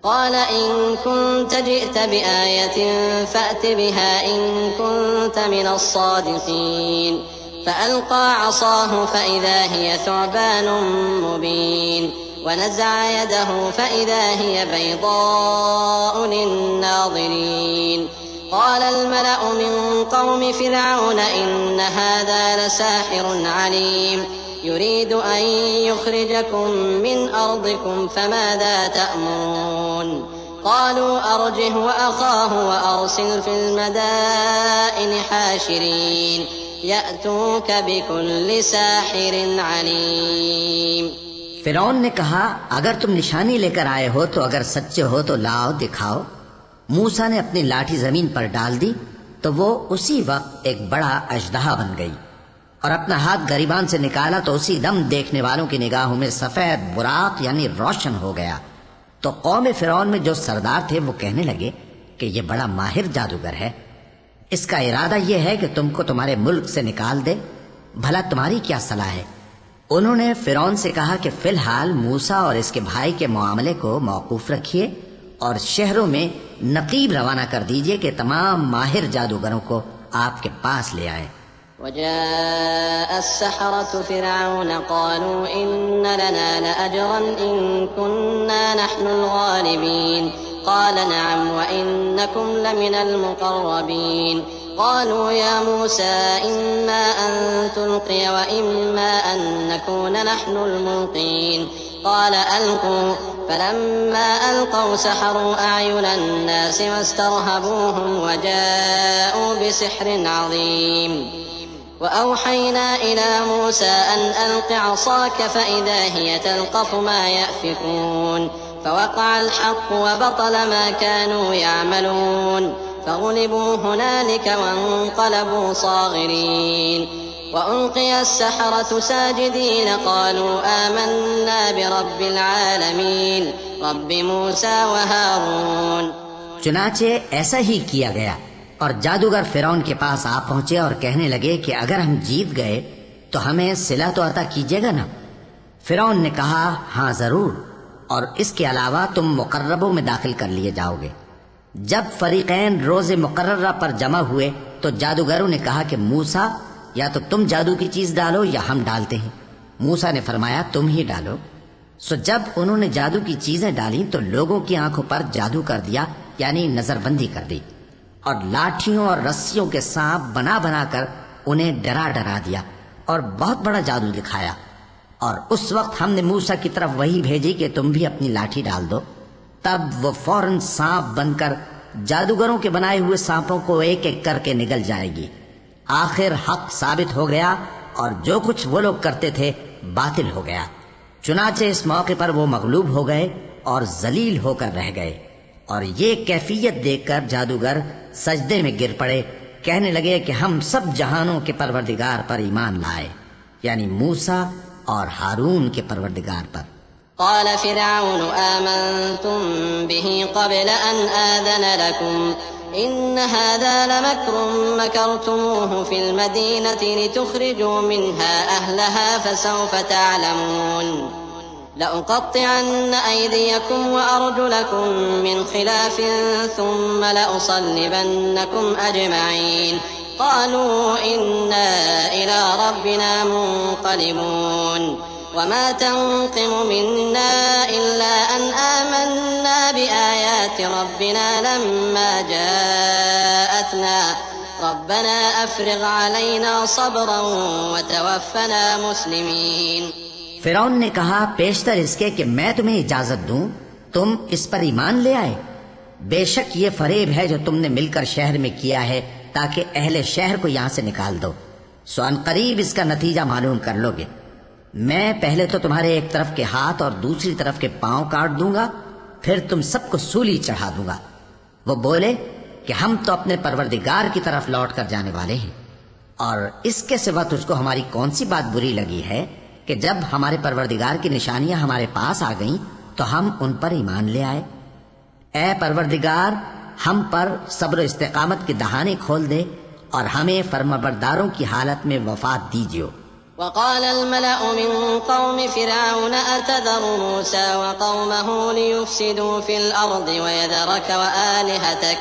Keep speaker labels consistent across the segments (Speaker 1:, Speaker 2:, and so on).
Speaker 1: قال إن كنت جئت بآية فأت بها إن كنت من الصادقين فألقى عصاه فإذا هي ثعبان مبين ونزع يده فإذا هي بيضاء للناظرين قال الملأ من قوم فرعون إن هذا لساحر عليم يريد أن يخرجكم من أرضكم فماذا تأمرون قالوا أرجه وأخاه وأرسل في المدائن حاشرين يأتوك بكل ساحر عليم।
Speaker 2: फिरौन ने कहा, अगर तुम निशानी लेकर आए हो तो अगर सच्चे हो तो लाओ दिखाओ। मूसा ने अपनी लाठी जमीन पर डाल दी तो वो उसी वक्त एक बड़ा अजदहा बन गई और अपना हाथ गरीबान से निकाला तो उसी दम देखने वालों की निगाहों में सफेद बुराक यानी रोशन हो गया। तो कौम फिरौन में जो सरदार थे वो कहने लगे कि ये बड़ा माहिर जादूगर है, इसका इरादा ये है कि तुमको तुम्हारे मुल्क से निकाल दे, भला तुम्हारी क्या सलाह है। उन्होंने फिरौन से कहा कि फिलहाल मूसा और इसके भाई के मामले को मौकूफ रखिए और शहरों में नकीब रवाना कर दीजिए कि तमाम माहिर जादूगरों को आपके पास ले आए।
Speaker 1: वजाअ अस्सहरतु फिरऔन क़ालू इन्न लना लअजरन इन कुन्ना नहनुल गालिबीन क़ाल नअम व इन्नकुम लमिनल मुक़र्रबीन क़ालू या मूसा इम्मा अन तुल्क़िय व इम्मा अन नकून नहनुल मुल्क़ीन क़ाल अलक़ू फलम्मा अलक़ौ सहरू अअयुनन नास वस्तरहबूहुम वजाअू बिसिहरिन अज़ीम वअवहयना इला मूसा अन अल्क़ि असाक फइज़ा हिय तल्क़फ़ु मा यअफ़िकून फवक़अल हक़्क़ु वबतल मा कानू यअमलून फग़ुलिबू हुनालिक वन्क़लबू साग़िरीन वउल्क़िय अस्सहरतु साजिदीन क़ालू आमन्ना बिरब्बिल आलमीन रब्बि मूसा व हारून।
Speaker 2: चुनाचे ऐसा ही किया गया और जादूगर फिरौन के पास आ पहुंचे और कहने लगे कि अगर हम जीत गए तो हमें सिला तो अता कीजिएगा ना। फिरौन ने कहा, हाँ जरूर, और इसके अलावा तुम मुकर्रबों में दाखिल कर लिए जाओगे। जब फरीकैन रोजे मुकर्ररा पर जमा हुए तो जादूगरों ने कहा कि मूसा, या तो तुम जादू की चीज डालो या हम डालते हैं। मूसा ने फरमाया, तुम ही डालो। सो जब उन्होंने जादू की चीजें डाली तो लोगों की आंखों पर जादू कर दिया, यानी नजरबंदी कर दी, और लाठियों और रस्सियों के सांप बना बना कर उन्हें डरा डरा दिया और बहुत बड़ा जादू दिखाया। और उस वक्त हमने मूसा की तरफ वही भेजी कि तुम भी अपनी लाठी डाल दो। तब वो फौरन सांप बनकर जादूगरों के बनाए हुए सांपों को एक एक करके निगल जाएगी। आखिर हक साबित हो गया और जो कुछ वो लोग करते थे बातिल हो गया। चुनाचे इस मौके पर वो मगलूब हो गए और जलील होकर रह गए और ये कैफियत देखकर जादूगर सजदे में गिर पड़े, कहने लगे कि हम सब जहानों के परवरदिगार पर ईमान लाए, यानी मूसा और हारून के परवरदिगार पर।
Speaker 1: क़ाल फ़िरऔन आमनतुम बिही क़ब्ल अन आज़न लकुम इन्न हाज़ा लमक्रुम मकरतुमूहु फ़िल मदीनति लितुख़रिजू मिन्हा अहलहा फ़सौफ़ तअलमून लअक़त्तिअन्न अयदियकुम व अर्जुलकुम मिन ख़िलाफ़िन थुम्म लअुصल्लिबन्नकुम अजमईन क़ालू इन्ना इला रब्बिना मुन्क़लिबून वमा तन्क़िमु मिन्ना इल्ला अन आमन्ना बिआयाति रब्बिना लम्मा जाअतना रब्बना अफ़्रिग़ अलैना सब्रन वतवफ़्फ़ना मुस्लिमीन।
Speaker 2: फिरौन ने कहा, पेशतर इसके कि मैं तुम्हें इजाजत दूं तुम इस पर ईमान ले आए। बेशक ये फरेब है जो तुमने मिलकर शहर में किया है ताकि अहले शहर को यहाँ से निकाल दो। सो अनकरीब इसका नतीजा मालूम कर लोगे। मैं पहले तो तुम्हारे एक तरफ के हाथ और दूसरी तरफ के पांव काट दूंगा, फिर तुम सबको सूली चढ़ा दूंगा। वो बोले कि हम तो अपने परवरदिगार की तरफ लौट कर जाने वाले हैं, और इसके सिवा तुझको हमारी कौन सी बात बुरी लगी है कि जब हमारे परवरदिगार की निशानियां हमारे पास आ गईं तो हम उन पर ईमान ले आए। ए परवरदिगार, हम पर सब्र इस्तिकामत के दहाने खोल दे और हमें फर्माबरदारों की हालत में वफात दीजिए।
Speaker 1: وقال الملأ من قوم فرعون أتذر موسى وقومه ليفسدوا في الأرض ويذرك وآلهتك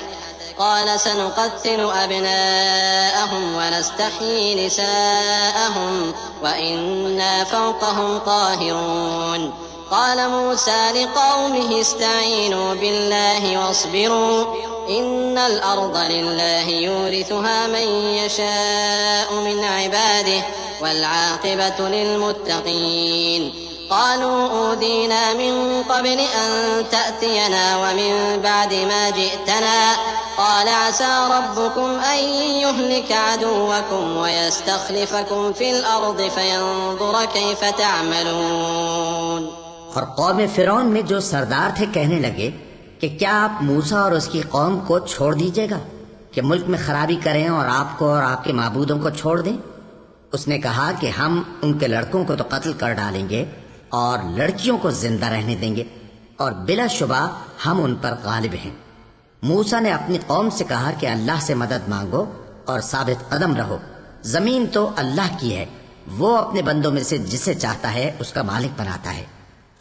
Speaker 1: قال سنقتل أبناءهم ونستحيي نساءهم وإنا فوقهم قاهرون قال موسى لقومه استعينوا بالله واصبروا إن الأرض لله يورثها من يشاء من عباده والعاقبة للمتقين قالوا أوذينا من قبل أن تأتينا ومن بعد ما جئتنا قال عسى ربكم أن يهلك عدوكم ويستخلفكم في الأرض فينظر كيف تعملون.
Speaker 2: और कौम फिरौन में जो सरदार थे कहने लगे कि क्या आप मूसा और उसकी कौम को छोड़ दीजिएगा कि मुल्क में खराबी करें और आपको और आपके माबूदों को छोड़ दें। उसने कहा कि हम उनके लड़कों को तो कत्ल कर डालेंगे और लड़कियों को जिंदा रहने देंगे और बिलाशुबा हम उन पर गालिब हैं। मूसा ने अपनी कौम से कहा कि अल्लाह से मदद मांगो और साबित कदम रहो। जमीन तो अल्लाह की है, वो अपने बंदों में से जिसे चाहता है उसका मालिक बनाता है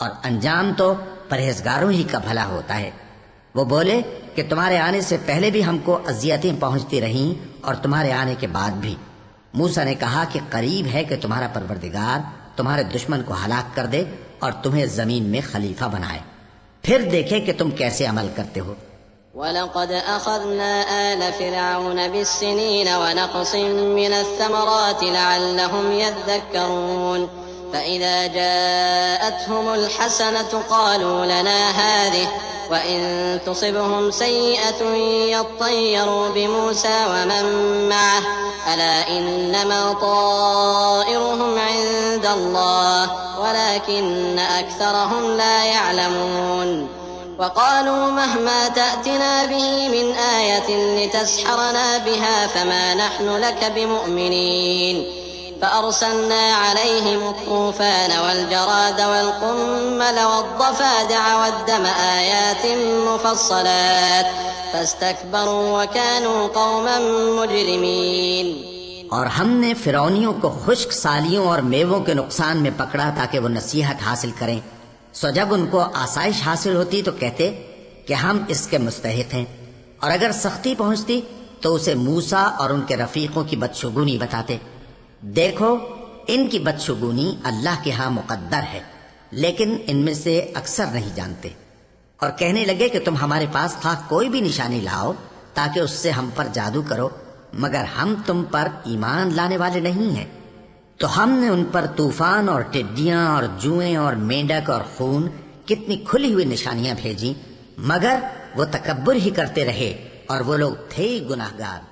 Speaker 2: और अंजाम तो परहेजगारों ही का भला होता है। वो बोले कि तुम्हारे आने से पहले भी हमको अजियतें पहुंचती रहीं और तुम्हारे आने के बाद भी। मूसा ने कहा कि करीब है कि तुम्हारा परवरदिगार तुम्हारे दुश्मन को हलाक कर दे और तुम्हें जमीन में खलीफा बनाए, फिर देखे कि तुम कैसे अमल करते हो।
Speaker 1: वलक़द अख़ज़ना आल फ़िरऔन बिस्सिनीन वनक़्स मिनस्समराति लअल्लहुम यज़्ज़क्करून फ़इज़ा जाअतहुमुल हसनतु क़ालू लना हाज़िहि वइन तुसिबहुम सय्यअतुन यत्तय्यरू बिमूसा वमन मअहु अला इन्नमा ताइरुहुम इन्दल्लाह वलाकिन्न अक्सरहुम ला यअलमून वक़ालू महमा तअतिना बिही मिन आयतिन लितस्हरना बिहा फमा नहनु लक बिमुअ्मिनीन فأرسلنا عليهم الطوفان والجراد والقمل والضفادع والدم آيات مفصلات فاستكبروا وكانوا قوما مجرمين.
Speaker 2: और हमने फिरौनियों को खुश्क सालियों और मेवों के नुकसान में पकड़ा ताकि वो नसीहत हासिल करें। सो जब उनको आसाइश हासिल होती तो कहते कि हम इसके मुस्तहिक हैं, और अगर सख्ती पहुंचती तो उसे मूसा और उनके रफीकों की बदशुगुनी बताते। देखो, इनकी बदशुगुनी अल्लाह के यहाँ मुकद्दर है, लेकिन इनमें से अक्सर नहीं जानते। और कहने लगे कि तुम हमारे पास खा कोई भी निशानी लाओ ताकि उससे हम पर जादू करो, मगर हम तुम पर ईमान लाने वाले नहीं हैं। तो हमने उन पर तूफान और टिड्डियां और जुएं और मेंढक और खून कितनी खुली हुई निशानियां भेजी, मगर वो तकब्बुर ही करते रहे और वो लोग थे गुनाहगार।